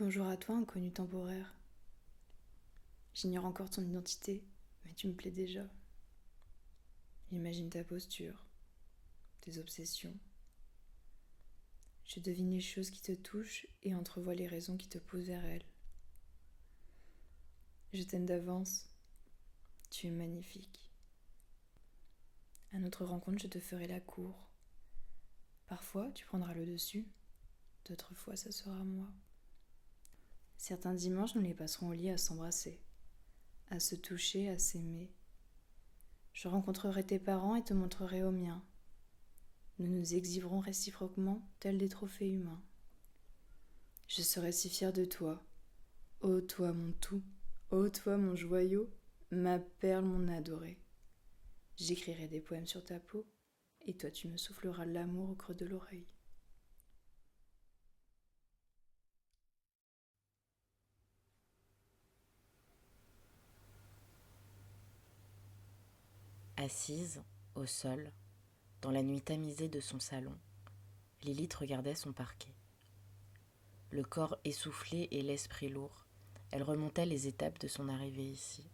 Bonjour à toi, inconnu temporaire. J'ignore encore ton identité, mais tu me plais déjà. J'imagine ta posture, tes obsessions. Je devine les choses qui te touchent et entrevois les raisons qui te poussent vers elles. Je t'aime d'avance, tu es magnifique. À notre rencontre, je te ferai la cour. Parfois, tu prendras le dessus, d'autres fois, ça sera moi. Certains dimanches, nous les passerons au lit à s'embrasser, à se toucher, à s'aimer. Je rencontrerai tes parents et te montrerai aux miens. Nous nous exhiberons réciproquement tels des trophées humains. Je serai si fière de toi. Ô toi mon tout, ô toi mon joyau, ma perle, mon adoré. J'écrirai des poèmes sur ta peau, et toi tu me souffleras l'amour au creux de l'oreille. Assise, au sol, dans la nuit tamisée de son salon, Lilith regardait son parquet. Le corps essoufflé et l'esprit lourd, elle remontait les étapes de son arrivée ici.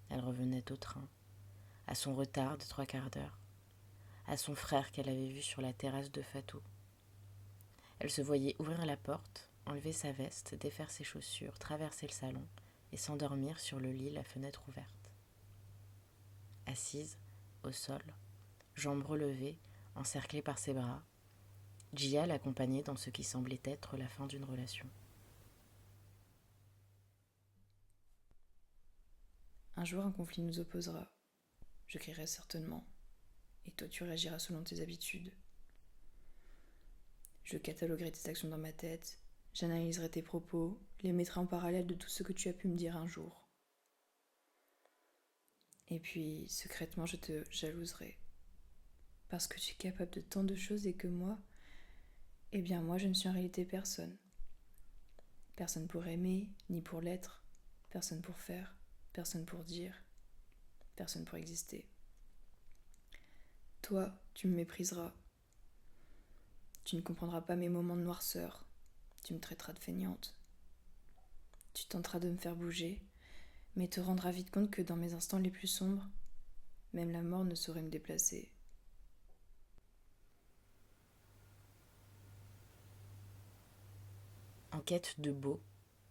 Elle revenait au train, à son retard de 3/4 d'heure, à son frère qu'elle avait vu sur la terrasse de Fatou. Elle se voyait ouvrir la porte, enlever sa veste, défaire ses chaussures, traverser le salon et s'endormir sur le lit, la fenêtre ouverte. Assise, au sol, jambes relevées, encerclée par ses bras, Jia l'accompagnait dans ce qui semblait être la fin d'une relation. Un jour un conflit nous opposera. Je crierai certainement, et toi tu réagiras selon tes habitudes. Je cataloguerai tes actions dans ma tête, j'analyserai tes propos, les mettrai en parallèle de tout ce que tu as pu me dire un jour. Et puis, secrètement, je te jalouserai. Parce que tu es capable de tant de choses et que moi, eh bien moi je ne suis en réalité personne. Personne pour aimer, ni pour l'être. Personne pour faire, personne pour dire, personne pour exister. Toi, tu me mépriseras. Tu ne comprendras pas mes moments de noirceur. Tu me traiteras de feignante. Tu tenteras de me faire bouger, mais te rendras vite compte que dans mes instants les plus sombres, même la mort ne saurait me déplacer. En quête de beau,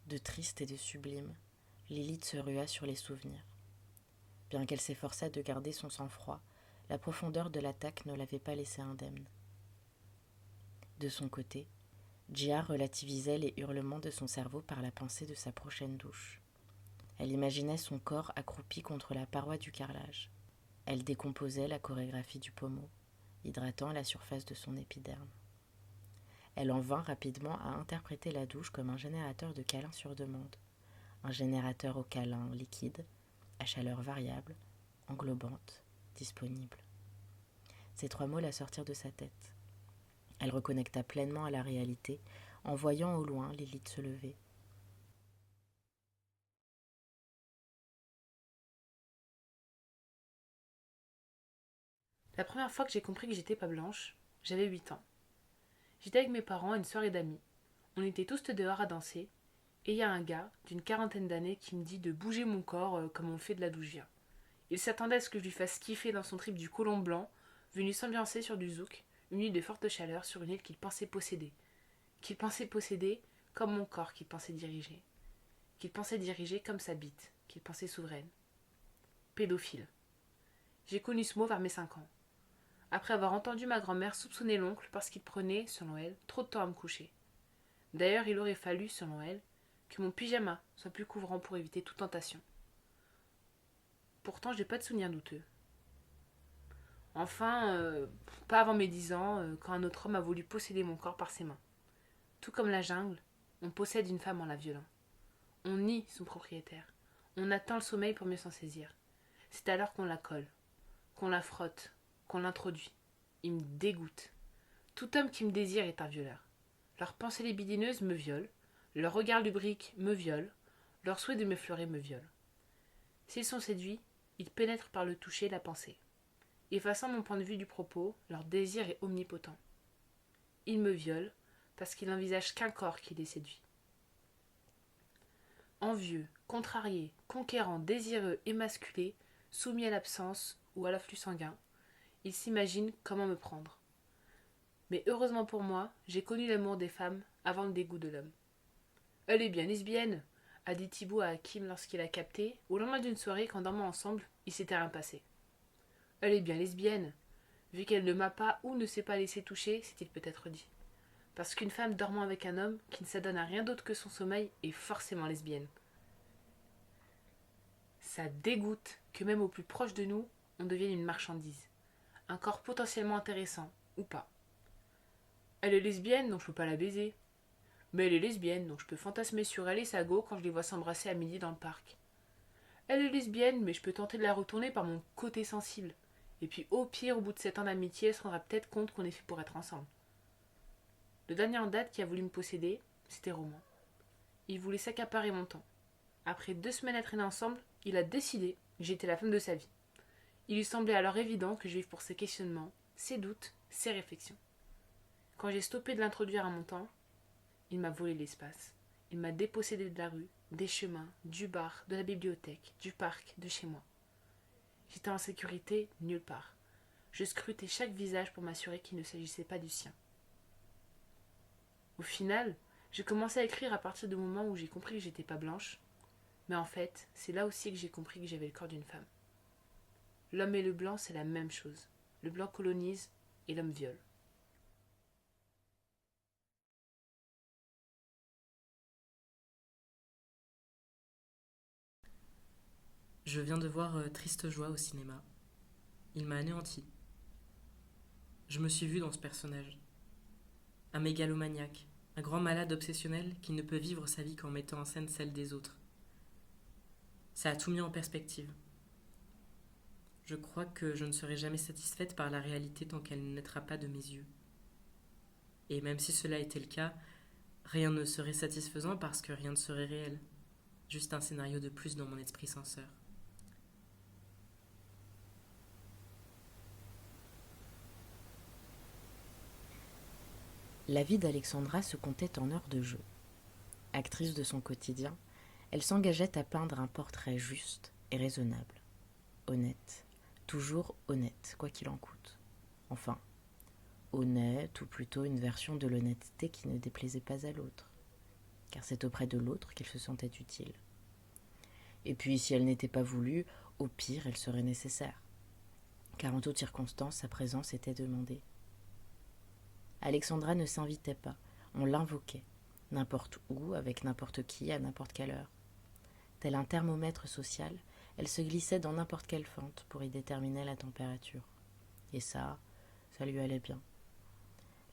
de triste et de sublime, Lilith se rua sur les souvenirs. Bien qu'elle s'efforçât de garder son sang-froid, la profondeur de l'attaque ne l'avait pas laissée indemne. De son côté, Jia relativisait les hurlements de son cerveau par la pensée de sa prochaine douche. Elle imaginait son corps accroupi contre la paroi du carrelage. Elle décomposait la chorégraphie du pommeau, hydratant la surface de son épiderme. Elle en vint rapidement à interpréter la douche comme un générateur de câlins sur demande, un générateur au câlin liquide, à chaleur variable, englobante, disponible. Ces 3 mots la sortirent de sa tête. Elle reconnecta pleinement à la réalité en voyant au loin Lilith se lever. La première fois que j'ai compris que j'étais pas blanche, j'avais 8 ans. J'étais avec mes parents à une soirée d'amis. On était tous dehors à danser, et il y a un gars d'une quarantaine d'années qui me dit de bouger mon corps comme on fait de la douche vient. Il s'attendait à ce que je lui fasse kiffer dans son trip du colon blanc, venu s'ambiancer sur du zouk, une nuit de forte chaleur sur une île qu'il pensait posséder. Qu'il pensait posséder comme mon corps qu'il pensait diriger. Qu'il pensait diriger comme sa bite, qu'il pensait souveraine. Pédophile. J'ai connu ce mot vers mes 5 ans. Après avoir entendu ma grand-mère soupçonner l'oncle parce qu'il prenait, selon elle, trop de temps à me coucher. D'ailleurs, il aurait fallu, selon elle, que mon pyjama soit plus couvrant pour éviter toute tentation. Pourtant, j'ai pas de souvenirs douteux. Enfin, pas avant mes 10 ans, quand un autre homme a voulu posséder mon corps par ses mains. Tout comme la jungle, on possède une femme en la violant. On nie son propriétaire. On attend le sommeil pour mieux s'en saisir. C'est alors qu'on la colle, qu'on la frotte, qu'on l'introduit. Il me dégoûte. Tout homme qui me désire est un violeur. Leurs pensées libidineuses me violent, leur regard lubrique me viole, leur souhait de m'effleurer me viole. S'ils sont séduits, ils pénètrent par le toucher la pensée. Effaçant mon point de vue du propos, leur désir est omnipotent. Ils me violent parce qu'ils n'envisagent qu'un corps qui les séduit. envieux, contrarié, conquérant, désireux, émasculé, soumis à l'absence ou à l'afflux sanguin, il s'imagine comment me prendre. Mais heureusement pour moi, j'ai connu l'amour des femmes avant le dégoût de l'homme. Elle est bien lesbienne, a dit Thibaut à Hakim lorsqu'il a capté, au lendemain d'une soirée qu'en dormant ensemble, il s'était rien passé. Elle est bien lesbienne, vu qu'elle ne m'a pas ou ne s'est pas laissé toucher, s'est-il peut-être dit. Parce qu'une femme dormant avec un homme qui ne s'adonne à rien d'autre que son sommeil est forcément lesbienne. Ça dégoûte que même au plus proche de nous, on devienne une marchandise. Un corps potentiellement intéressant, ou pas. Elle est lesbienne, donc je peux pas la baiser. Mais elle est lesbienne, donc je peux fantasmer sur elle et sa go quand je les vois s'embrasser à midi dans le parc. Elle est lesbienne, mais je peux tenter de la retourner par mon côté sensible. Et puis au pire, au bout de 7 ans d'amitié, elle se rendra peut-être compte qu'on est fait pour être ensemble. Le dernier en date qui a voulu me posséder, c'était Romain. Il voulait s'accaparer mon temps. Après 2 semaines à traîner ensemble, il a décidé que j'étais la femme de sa vie. Il lui semblait alors évident que je vive pour ses questionnements, ses doutes, ses réflexions. Quand j'ai stoppé de l'introduire à mon temps, il m'a volé l'espace. Il m'a dépossédé de la rue, des chemins, du bar, de la bibliothèque, du parc, de chez moi. J'étais en sécurité nulle part. Je scrutais chaque visage pour m'assurer qu'il ne s'agissait pas du sien. Au final, j'ai commencé à écrire à partir du moment où j'ai compris que j'étais pas blanche, mais en fait, c'est là aussi que j'ai compris que j'avais le corps d'une femme. L'homme et le blanc, c'est la même chose. Le blanc colonise et l'homme viole. Je viens de voir Triste Joie au cinéma. Il m'a anéanti. Je me suis vue dans ce personnage. Un mégalomaniaque, un grand malade obsessionnel qui ne peut vivre sa vie qu'en mettant en scène celle des autres. Ça a tout mis en perspective. Je crois que je ne serai jamais satisfaite par la réalité tant qu'elle ne naîtra pas de mes yeux. Et même si cela était le cas, rien ne serait satisfaisant parce que rien ne serait réel. Juste un scénario de plus dans mon esprit censeur. La vie d'Alexandra se comptait en heures de jeu. Actrice de son quotidien, elle s'engageait à peindre un portrait juste et raisonnable. Honnête, toujours honnête, quoi qu'il en coûte. Enfin, honnête, ou plutôt une version de l'honnêteté qui ne déplaisait pas à l'autre. Car c'est auprès de l'autre qu'elle se sentait utile. Et puis, si elle n'était pas voulue, au pire, elle serait nécessaire. Car en toute circonstance, sa présence était demandée. Alexandra ne s'invitait pas, on l'invoquait, n'importe où, avec n'importe qui, à n'importe quelle heure. Tel un thermomètre social, elle se glissait dans n'importe quelle fente pour y déterminer la température. Et ça lui allait bien.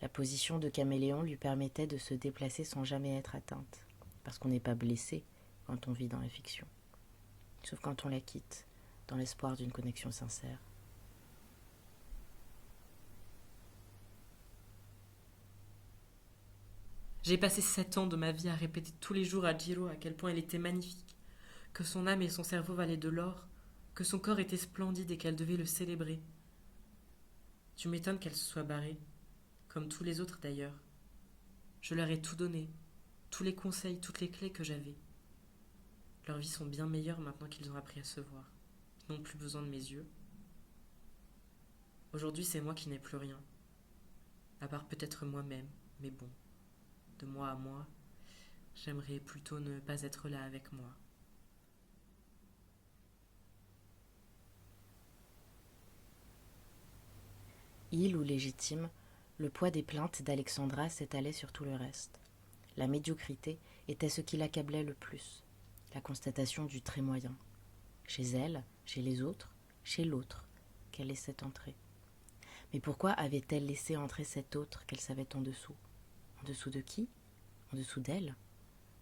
La position de caméléon lui permettait de se déplacer sans jamais être atteinte, parce qu'on n'est pas blessé quand on vit dans la fiction, sauf quand on la quitte, dans l'espoir d'une connexion sincère. J'ai passé 7 ans de ma vie à répéter tous les jours à Jiro à quel point elle était magnifique, que son âme et son cerveau valaient de l'or, que son corps était splendide et qu'elle devait le célébrer. Tu m'étonnes qu'elle se soit barrée, comme tous les autres d'ailleurs. Je leur ai tout donné, tous les conseils, toutes les clés que j'avais. Leurs vies sont bien meilleures maintenant qu'ils ont appris à se voir. Ils n'ont plus besoin de mes yeux. Aujourd'hui, c'est moi qui n'ai plus rien, à part peut-être moi-même, mais bon. De moi à moi, j'aimerais plutôt ne pas être là avec moi. Il ou légitime, le poids des plaintes d'Alexandra s'étalait sur tout le reste. La médiocrité était ce qui l'accablait le plus, la constatation du très moyen. Chez elle, chez les autres, chez l'autre, qu'elle laissait entrer. Mais pourquoi avait-elle laissé entrer cet autre qu'elle savait en dessous ? En dessous de qui ? En dessous d'elle ?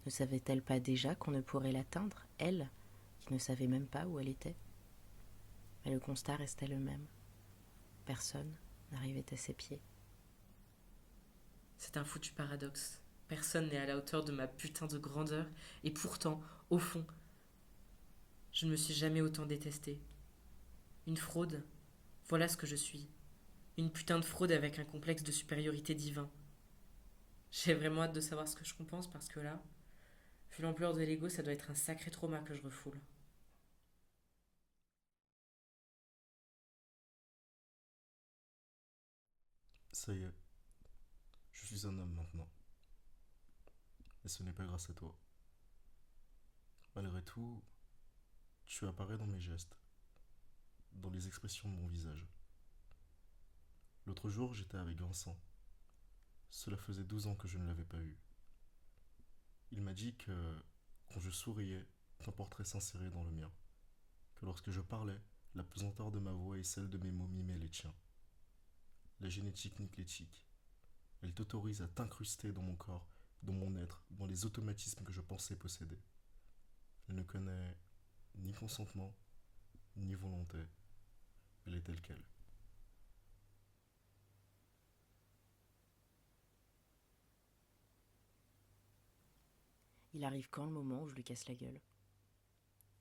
Ne savait-elle pas déjà qu'on ne pourrait l'atteindre, elle, qui ne savait même pas où elle était ? Mais le constat restait le même. Personne n'arrivait à ses pieds. C'est un foutu paradoxe. Personne n'est à la hauteur de ma putain de grandeur, et pourtant, au fond, je ne me suis jamais autant détestée. Une fraude, voilà ce que je suis. Une putain de fraude avec un complexe de supériorité divin. J'ai vraiment hâte de savoir ce que je compense parce que là, Vu l'ampleur de l'ego, ça doit être un sacré trauma que je refoule. Ça y est, je suis un homme maintenant. Et ce n'est pas grâce à toi. Malgré tout, tu apparais dans mes gestes, dans les expressions de mon visage. L'autre jour, j'étais avec Vincent. Cela faisait 12 ans que je ne l'avais pas eu. Il m'a dit que, quand je souriais, ton portrait s'insérait dans le mien. Que lorsque je parlais, la pesanteur de ma voix et celle de mes mots mimaient les tiens. La génétique niclétique. Elle t'autorise à t'incruster dans mon corps, dans mon être, dans les automatismes que je pensais posséder. Elle ne connaît ni consentement, ni volonté. Elle est telle qu'elle. Il arrive quand le moment où je lui casse la gueule?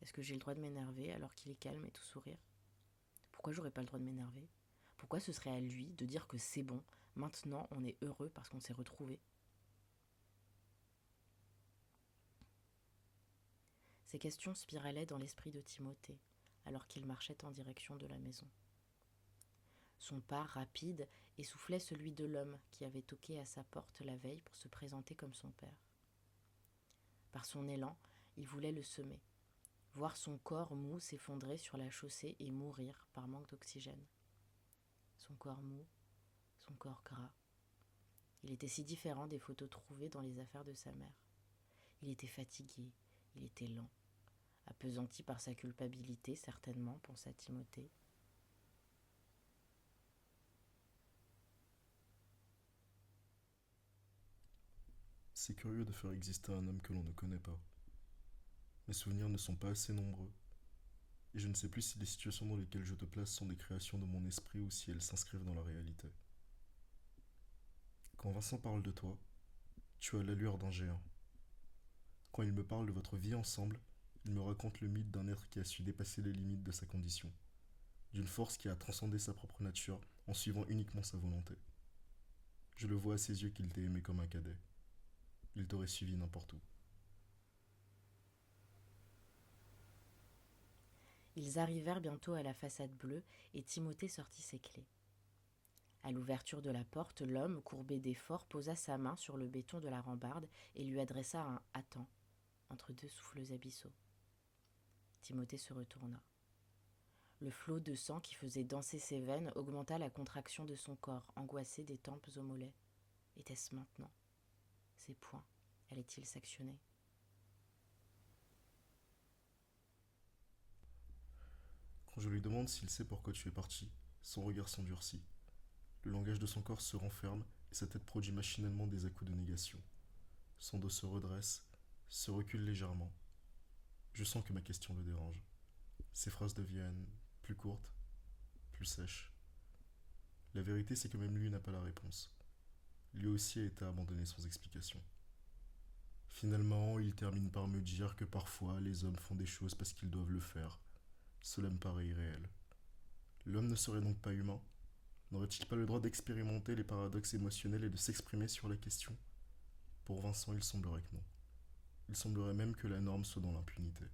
Est-ce que j'ai le droit de m'énerver alors qu'il est calme et tout sourire? Pourquoi j'aurais pas le droit de m'énerver? Pourquoi ce serait à lui de dire que c'est bon, maintenant on est heureux parce qu'on s'est retrouvés? Ces questions spiralaient dans l'esprit de Timothée, alors qu'il marchait en direction de la maison. Son pas rapide essoufflait celui de l'homme qui avait toqué à sa porte la veille pour se présenter comme son père. Par son élan, il voulait le semer, voir son corps mou s'effondrer sur la chaussée et mourir par manque d'oxygène. Son corps mou, son corps gras. Il était si différent des photos trouvées dans les affaires de sa mère. Il était fatigué, il était lent, appesanti par sa culpabilité, certainement, pensa Timothée. C'est curieux de faire exister un homme que l'on ne connaît pas. Mes souvenirs ne sont pas assez nombreux, et je ne sais plus si les situations dans lesquelles je te place sont des créations de mon esprit ou si elles s'inscrivent dans la réalité. Quand Vincent parle de toi, tu as l'allure d'un géant. Quand il me parle de votre vie ensemble, il me raconte le mythe d'un être qui a su dépasser les limites de sa condition, d'une force qui a transcendé sa propre nature en suivant uniquement sa volonté. Je le vois à ses yeux qu'il t'ait aimé comme un cadet. Il t'aurait suivi n'importe où. Ils arrivèrent bientôt à la façade bleue et Timothée sortit ses clés. À l'ouverture de la porte, l'homme, courbé d'effort, posa sa main sur le béton de la rambarde et lui adressa un « attends » entre deux souffles abyssaux. Timothée se retourna. Le flot de sang qui faisait danser ses veines augmenta la contraction de son corps, angoissé des tempes aux mollets. Était-ce maintenant? Ses poings, allaient-ils s'actionner? Quand je lui demande s'il sait pourquoi tu es parti, son regard s'endurcit. Le langage de son corps se renferme et sa tête produit machinalement des à-coups de négation. Son dos se redresse, se recule légèrement. Je sens que ma question le dérange. Ses phrases deviennent plus courtes, plus sèches. La vérité, c'est que même lui n'a pas la réponse. Lui aussi a été abandonné sans explication. Finalement, il termine par me dire que parfois les hommes font des choses parce qu'ils doivent le faire. Cela me paraît irréel. L'homme ne serait donc pas humain? N'aurait-il pas le droit d'expérimenter les paradoxes émotionnels et de s'exprimer sur la question? Pour Vincent, il semblerait que non. Il semblerait même que la norme soit dans l'impunité.